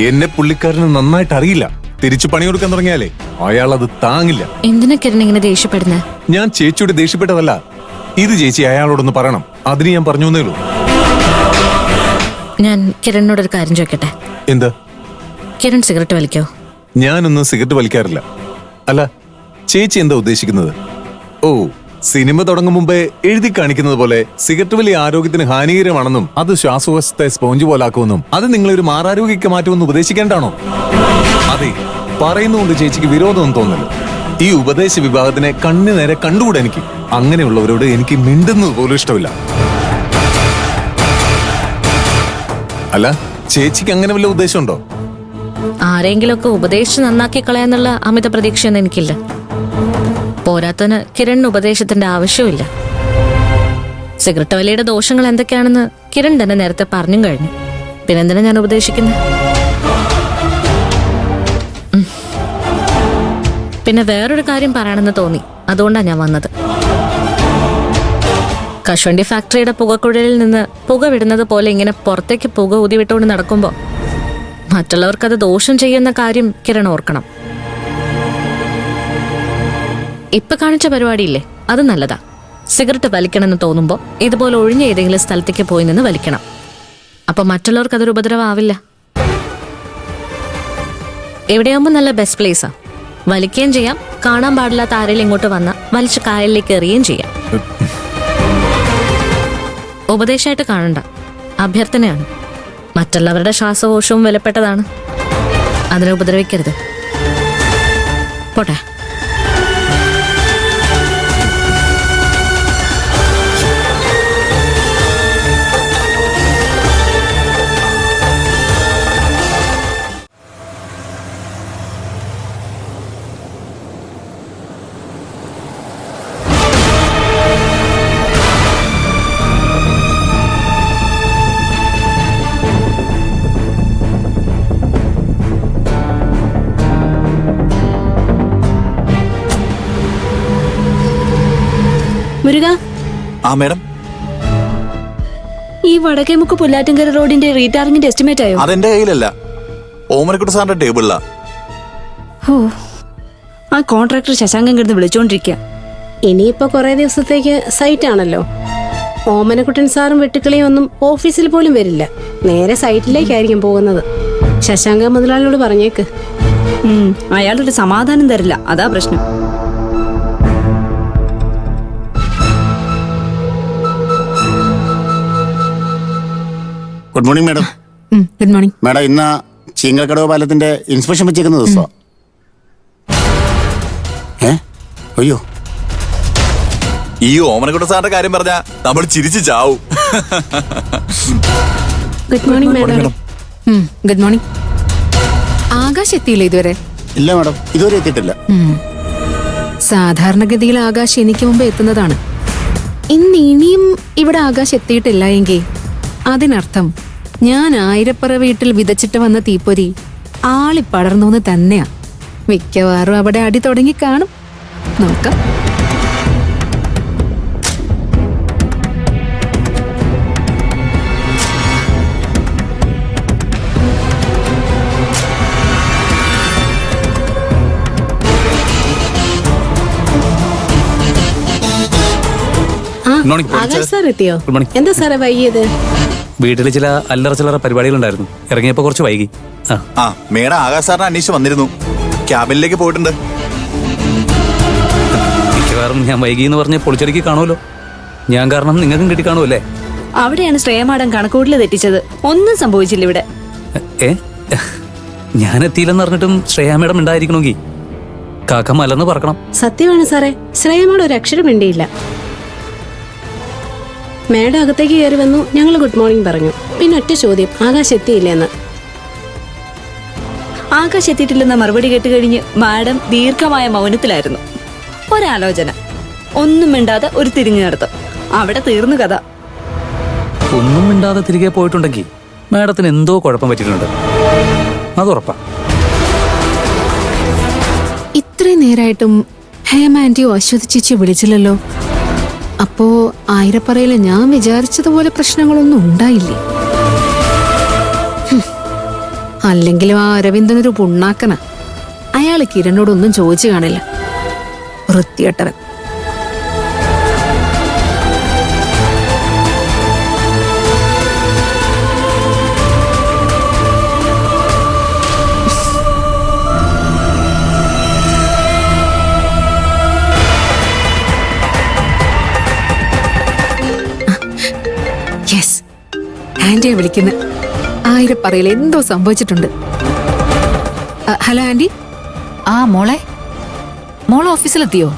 എന്നെ പുള്ളിക്കാരന് നന്നായിട്ട് അറിയില്ല. തിരിച്ചു പണിയെടുക്കാൻ തുടങ്ങിയാലേ അയാൾ അത് താങ്ങില്ല. എന്തിനാ കിരൺ ഇങ്ങനെ ദേഷ്യപ്പെടുന്നത്? ഞാൻ ചേച്ചിയോട് ദേഷ്യപ്പെട്ടതല്ല. ഇത് ചേച്ചി അയാളോടൊന്ന് പറയണം. അതിന് ഞാൻ പറഞ്ഞു എന്നേ ഉള്ളൂ. ഞാൻ കിരണിനോടൊരു കാര്യം ചോദിക്കട്ടെ? എന്താ? കിരൺ സിഗരറ്റ് വലിക്കോ? ഞാനൊന്നും സിഗരറ്റ് വലിക്കാറില്ല. അല്ല, ചേച്ചി എന്താ ഉദ്ദേശിക്കുന്നത്? ഓ, സിനിമ തുടങ്ങും മുമ്പേ എഴുതി കാണിക്കുന്നത് പോലെ സിഗരറ്റ് വലി ആരോഗ്യത്തിന് ഹാനികരമാണെന്നും അത് ശ്വാസകോശത്തെ സ്പോഞ്ച് പോലാക്കുമെന്നും അത് നിങ്ങളൊരു മാറാരോഗ്യക്ക് മാറ്റുമെന്ന് ഉപദേശിക്കേണ്ടാണോ? അതെ, പറയുന്നുകൊണ്ട് ചേച്ചിക്ക് വിരോധമൊന്നും തോന്നില്ല. ഈ ഉപദേശ വിഭാഗത്തിനെ കണ്ണു നേരെ കണ്ടുകൂടെ എനിക്ക്. അങ്ങനെയുള്ളവരോട് എനിക്ക് മിണ്ടുന്നത് പോലും ഇഷ്ടമില്ല. അല്ല, ചേച്ചിക്ക് അങ്ങനെ വല്ല ഉദ്ദേശമുണ്ടോ? ആരെങ്കിലുമൊക്കെ ഉപദേശിച്ച് നന്നാക്കി കളയാന്നുള്ള അമിത പ്രതീക്ഷയൊന്നും എനിക്കില്ല. പോരാത്തന് കിരണിന് ഉപദേശത്തിന്റെ ആവശ്യമില്ല. സിഗരറ്റ് വലിയുടെ ദോഷങ്ങൾ എന്തൊക്കെയാണെന്ന് കിരൺ തന്നെ നേരത്തെ പറഞ്ഞും കഴിഞ്ഞു. പിന്നെന്തിനാ ഞാൻ ഉപദേശിക്കുന്നത്? പിന്നെ വേറൊരു കാര്യം പറയണമെന്ന് തോന്നി, അതുകൊണ്ടാണ് ഞാൻ വന്നത്. കശുവണ്ടി ഫാക്ടറിയുടെ പുകക്കുഴലിൽ നിന്ന് പുക വിടുന്നത് പോലെ ഇങ്ങനെ പുറത്തേക്ക് പുക ഊതി വിട്ടുകൊണ്ട് നടക്കുമ്പോൾ മറ്റുള്ളവർക്കത് ദോഷം ചെയ്യുന്ന കാര്യം കിരൺ ഓർക്കണം. ഇപ്പൊ കാണിച്ച പരിപാടിയില്ലേ, അത് നല്ലതാ. സിഗരറ്റ് വലിക്കണമെന്ന് തോന്നുമ്പോൾ ഇതുപോലെ ഒഴിഞ്ഞ ഏതെങ്കിലും സ്ഥലത്തേക്ക് പോയി നിന്ന് വലിക്കണം. അപ്പൊ മറ്റുള്ളവർക്ക് അതൊരു ഉപദ്രവമാവില്ല. എവിടെയാകുമ്പോൾ നല്ല ബെസ്റ്റ് പ്ലേസാ. വലിക്കുകയും ചെയ്യാം, കാണാൻ പാടില്ലാത്ത ആരെങ്കിലും ഇങ്ങോട്ട് വന്ന വലിച്ച് കായലിലേക്ക് എറിയുകയും ചെയ്യാം. ഉപദേശമായിട്ട് കാണണ്ട, അഭ്യർത്ഥനയാണ്. മറ്റുള്ളവരുടെ ശ്വാസകോശവും വിലപ്പെട്ടതാണ്. അതിനെ ഉപദ്രവിക്കരുത്. പോട്ടെ. മുരുക. ആ മേഡം. ഈ വടക്കേമുക്ക് പുല്ലാറ്റുംകര റോഡിന്റെ റീടാറിംഗിന്റെ എസ്റ്റിമേറ്റ് ആയോ? അതെന്റെ കയ്യിലല്ല, ഓമനക്കുട്ട സാറിന്റെ ടേബിളിലാ. ഓ, ആ കോൺട്രാക്ടർ ശശാങ്കൻ കിടന്ന് വിളിച്ചോണ്ടിരിക്കുക. ഇനിയിപ്പോ കുറെ ദിവസത്തേക്ക് സൈറ്റ് ആണല്ലോ. ഓമനക്കുട്ടൻ സാറും വെട്ടുക്കിളിയും ഒന്നും ഓഫീസിൽ പോലും വരില്ല. നേരെ സൈറ്റിലേക്കായിരിക്കും പോകുന്നത്. ശശാങ്ക മുതലാളിയോട് പറഞ്ഞേക്ക്. അയാളൊരു സമാധാനം തരില്ല, അതാ പ്രശ്നം. Good morning madam. Good morning madam, ഇന്ന് ചീങ്ങൽക്കടവ് പാലത്തിന്റെ ഇൻസ്പെക്ഷൻ വെച്ചേക്കുന്ന ദിവസമാണ്. അയ്യോ, ഈ ഓമനക്കുട്ട സാറിന്റെ കാര്യം പറഞ്ഞാ നമ്മൾ ചിരിച്ചു ചാവും. Good morning madam. Good morning. Akash എത്തിയില്ല ഇതുവരെ? ഇല്ല മാഡം, ഇതുവരെ എത്തിയിട്ടില്ല. സാധാരണഗതിയിൽ ആകാശ് എനിക്ക് മുമ്പ് എത്തുന്നതാണ്. ഇന്ന് ഇനിയും ഇവിടെ ആകാശ് എത്തിയിട്ടില്ല എങ്കിൽ അതിനർത്ഥം ഞാൻ ആയിരപ്പുറ വീട്ടിൽ വിതച്ചിട്ട് വന്ന തീപ്പൊരി ആളിപ്പടർന്നു തന്നെയാ. മിക്കവാറും അവിടെ അടി തുടങ്ങി കാണും. നോക്കാം. ആകാശ് സാർ എത്തിയോ? എന്താ സാറേ വൈകിയത്? വീട്ടിൽ ചില അല്ലറ ചില്ലറ പരിപാടികളുണ്ടായിരുന്നു, ഇറങ്ങിയപ്പോ കുറച്ച് വൈകി. ആ മേഡം ആകാശ് സാറിനെ അന്വേഷിച്ച് വന്നിരുന്നു. ക്യാബിനിലേക്ക് പോയിട്ടുണ്ട്. മിക്കവാറും ഞാൻ വൈകി എന്ന് പറഞ്ഞ് പൊളിച്ചടിക്ക് കാണുമല്ലോ. ഞാൻ കാരണം നിങ്ങൾക്കും കിട്ടി കാണുമല്ലേ? അവിടെയാണ് ശ്രേയമാടൻ കണക്കൂട്ടിൽ തെറ്റിച്ചത്. ഒന്നും സംഭവിച്ചില്ല ഇവിടെ. ഞാൻ എത്തിയില്ലെന്ന് പറഞ്ഞിട്ടും ശ്രേയ മേഡം ഉണ്ടായിരിക്കണമെങ്കിൽ കാക്ക മലന്ന് പറക്കണം. സത്യമാണ് സാറേ, ശ്രേയമോട് ഒരു അക്ഷരം മിണ്ടിയില്ല. മേഡം അകത്തേക്ക് കയറി വന്നു, ഞങ്ങൾ ഗുഡ് മോർണിംഗ് പറഞ്ഞു. പിന്നെ ഒറ്റ ചോദ്യം, ആകാശ് എത്തിയില്ലെന്ന്. ആകാശ് എത്തിയിട്ടില്ലെന്ന മറുപടി കേട്ട് കഴിഞ്ഞ് മാഡം ദീർഘമായ മൗനത്തിലായിരുന്നു. ഒരാലോചന, ഒന്നും മിണ്ടാതെ ഒരു തിരിഞ്ഞു നടത്തും. അവിടെ തീർന്നു കഥ. ഒന്നും മിണ്ടാതെ തിരികെ പോയിട്ടുണ്ടെങ്കിൽ മാഡത്തിന് എന്തോ കുഴപ്പം പറ്റിയിട്ടുണ്ട്, അതുറപ്പാ. ഇത്രയും നേരായിട്ടും ഹേമ ആന്റിയോ അശ്വതി ചേച്ചി വിളിച്ചില്ലല്ലോ. അപ്പോ ആയിരപ്പറയില് ഞാൻ വിചാരിച്ചതുപോലെ പ്രശ്നങ്ങളൊന്നും ഉണ്ടായില്ലേ? അല്ലെങ്കിലും ആ അരവിന്ദനൊരു പുണ്ണാക്കന. അയാള് കിരണിനോടൊന്നും ചോദിച്ചു കാണില്ല. വൃത്തികെട്ടവൻ. യെസ്, ആന്റിയെ വിളിക്കുന്ന. ആയിരപ്പറയിൽ എന്തോ സംഭവിച്ചിട്ടുണ്ട്. Hello aunty. ആ മോളെ, മോളെ ഓഫീസിലെത്തിയോ?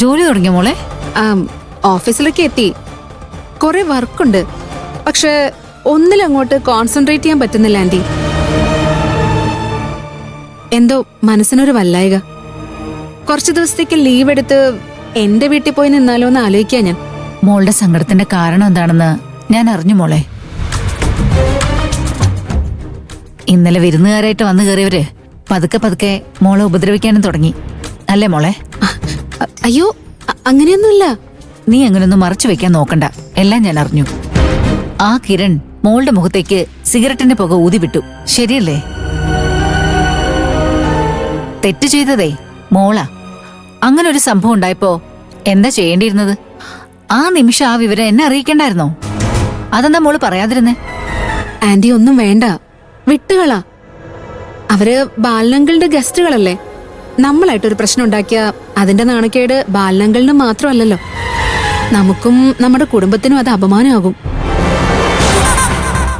ജോലി തുടങ്ങിയോ മോളെ? ഓഫീസിലൊക്കെ എത്തി. കുറെ വർക്കുണ്ട്, പക്ഷെ ഒന്നിലങ്ങോട്ട് കോൺസെൻട്രേറ്റ് ചെയ്യാൻ പറ്റുന്നില്ല ആന്റി. എന്തോ മനസ്സിനൊരു വല്ലായിക. കുറച്ചു ദിവസത്തേക്ക് ലീവ് എടുത്ത് എന്റെ വീട്ടിൽ പോയി നിന്നാലോ എന്ന് ആലോചിക്കാൻ ഞാൻ. മോളുടെ സങ്കടത്തിന്റെ കാരണം എന്താണെന്ന് ഞാൻ അറിഞ്ഞു മോളെ. ഇന്നലെ വിരുന്നുകാരായിട്ട് വന്നു കയറിയവര് പതുക്കെ പതുക്കെ മോളെ ഉപദ്രവിക്കാനും തുടങ്ങി, അല്ലേ മോളെ? അയ്യോ, അങ്ങനെയൊന്നുമില്ല. നീ അങ്ങനൊന്നും മറച്ചു വെക്കാൻ നോക്കണ്ട, എല്ലാം ഞാൻ അറിഞ്ഞു. ആ കിരൺ മോളുടെ മുഖത്തേക്ക് സിഗരറ്റിന്റെ പുക ഊതിവിട്ടു, ശരിയല്ലേ? തെറ്റ് ചെയ്തതേ മോളാ. അങ്ങനെ ഒരു സംഭവം ഉണ്ടായപ്പോ എന്താ ചെയ്യേണ്ടിയിരുന്നത്? ആ നിമിഷം ആ വിവരം എന്നെ അറിയിക്കണ്ടായിരുന്നോ? അതെന്താ മോള് പറയാതിരുന്നേ? ആന്റി ഒന്നും വേണ്ട, വിട്ടുകളാ. അവര് ബാലനങ്കിളിന്റെ ഗസ്റ്റുകളല്ലേ. നമ്മളായിട്ടൊരു പ്രശ്നം ഉണ്ടാക്കിയ അതിന്റെ നാണക്കേട് ബാലനങ്കിളിന് മാത്രമല്ലല്ലോ, നമുക്കും നമ്മുടെ കുടുംബത്തിനും അത് അപമാനമാകും.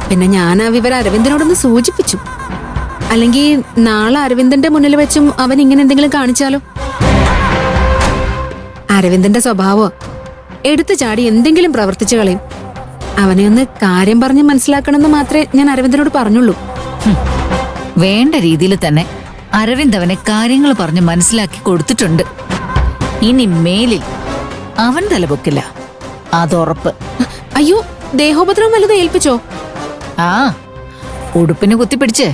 പിന്നെ ഞാൻ ആ വിവരം അരവിന്ദനോടൊന്ന് സൂചിപ്പിച്ചു. അല്ലെങ്കിൽ നാളെ അരവിന്ദന്റെ മുന്നിൽ വെച്ചും അവൻ ഇങ്ങനെ എന്തെങ്കിലും കാണിച്ചാലോ? അരവിന്ദന്റെ സ്വഭാവം എടുത്തു ചാടി എന്തെങ്കിലും പ്രവർത്തിച്ചു കളയും. അവനെ ഒന്ന് കാര്യം പറഞ്ഞ് മനസ്സിലാക്കണമെന്ന് മാത്രമേ ഞാൻ അരവിന്ദനോട് പറഞ്ഞുള്ളൂ. വേണ്ട രീതിയിൽ തന്നെ അരവിന്ദ് അവനെ കാര്യങ്ങൾ പറഞ്ഞ് മനസ്സിലാക്കി കൊടുത്തിട്ടുണ്ട്. ഇനി മേലിൽ അവൻ തലപൊക്കില്ല, അതുറപ്പ്. അയ്യോ, ദേഹോപദ്രവം വല്ലതും ഏൽപ്പിച്ചോ? ആ, ഉടുപ്പിന് കുത്തിപ്പിടിച്ച്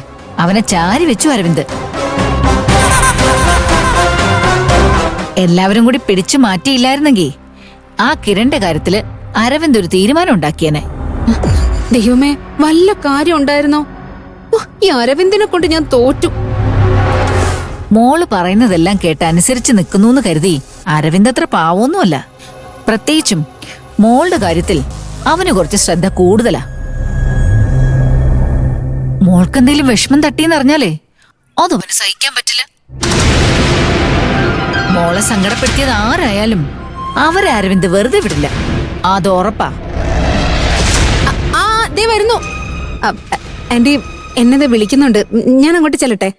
അവനെ ചാരി വെച്ചു അരവിന്ദ്. എല്ലാവരും കൂടി പിടിച്ചു മാറ്റിയില്ലായിരുന്നെങ്കിൽ ആ കിരണിന്റെ കാര്യത്തില് അരവിന്ദ് ഒരു തീരുമാനം ഉണ്ടാക്കിയനെ. ദൈവമേ, വല്ല കാര്യം ഉണ്ടായിരുന്നോ? ഈ അരവിന്ദിനെ കൊണ്ട് ഞാൻ തോറ്റു. മോള് പറയുന്നതെല്ലാം കേട്ട് അനുസരിച്ച് നിൽക്കുന്നു കരുതി അരവിന്ദ് അത്ര പാവൊന്നുമല്ല. പ്രത്യേകിച്ചും മോളുടെ കാര്യത്തിൽ അവന് കുറച്ച് ശ്രദ്ധ കൂടുതലാ. മോൾക്കെന്തേലും വിഷമം തട്ടിയെന്നറിഞ്ഞാലേ അതവന് സഹിക്കാൻ പറ്റില്ല. മോളെ സങ്കടപ്പെടുത്തിയത് ആരായാലും അവരെ അരവിന്ദ് വെറുതെ വിടില്ല, അത് ഉറപ്പാ. ആ, ദേ വരുന്നു. ആന്റി, എന്നത് വിളിക്കുന്നുണ്ട്, ഞാൻ അങ്ങോട്ട് ചെല്ലട്ടെ.